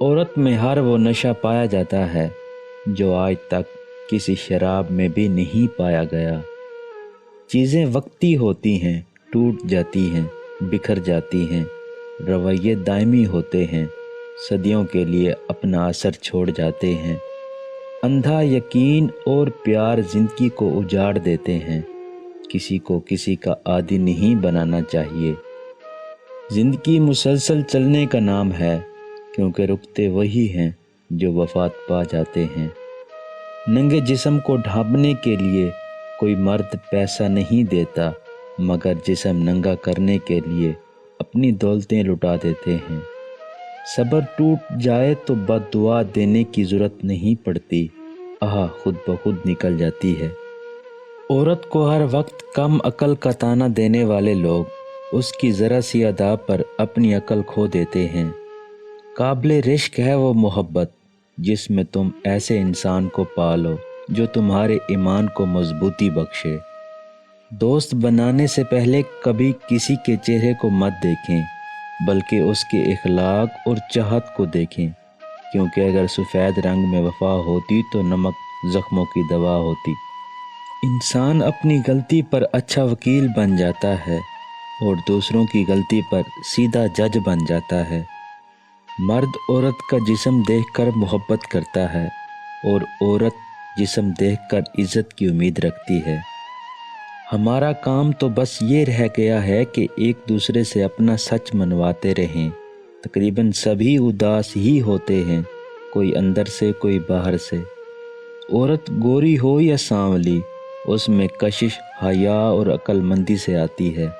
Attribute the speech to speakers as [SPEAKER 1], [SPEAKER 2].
[SPEAKER 1] عورت میں ہر وہ نشہ پایا جاتا ہے جو آج تک کسی شراب میں بھی نہیں پایا گیا۔ چیزیں وقتی ہوتی ہیں، ٹوٹ جاتی ہیں، بکھر جاتی ہیں، رویے دائمی ہوتے ہیں، صدیوں کے لیے اپنا اثر چھوڑ جاتے ہیں۔ اندھا یقین اور پیار زندگی کو اجاڑ دیتے ہیں۔ کسی کو کسی کا عادی نہیں بنانا چاہیے۔ زندگی مسلسل چلنے کا نام ہے، کیونکہ رکتے وہی ہیں جو وفات پا جاتے ہیں۔ ننگے جسم کو ڈھانپنے کے لیے کوئی مرد پیسہ نہیں دیتا، مگر جسم ننگا کرنے کے لیے اپنی دولتیں لٹا دیتے ہیں۔ صبر ٹوٹ جائے تو بد دعا دینے کی ضرورت نہیں پڑتی، خود بخود نکل جاتی ہے۔ عورت کو ہر وقت کم عقل کا طعنہ دینے والے لوگ اس کی ذرا سی ادا پر اپنی عقل کھو دیتے ہیں۔ قابل رشک ہے وہ محبت جس میں تم ایسے انسان کو پالو جو تمہارے ایمان کو مضبوطی بخشے۔ دوست بنانے سے پہلے کبھی کسی کے چہرے کو مت دیکھیں، بلکہ اس کے اخلاق اور چاہت کو دیکھیں، کیونکہ اگر سفید رنگ میں وفا ہوتی تو نمک زخموں کی دوا ہوتی۔ انسان اپنی غلطی پر اچھا وکیل بن جاتا ہے اور دوسروں کی غلطی پر سیدھا جج بن جاتا ہے۔ مرد عورت کا جسم دیکھ کر محبت کرتا ہے اور عورت جسم دیکھ کر عزت کی امید رکھتی ہے۔ ہمارا کام تو بس یہ رہ گیا ہے کہ ایک دوسرے سے اپنا سچ منواتے رہیں۔ تقریباً سبھی اداس ہی ہوتے ہیں، کوئی اندر سے کوئی باہر سے۔ عورت گوری ہو یا سانولی، اس میں کشش حیا اور عقل مندی سے آتی ہے۔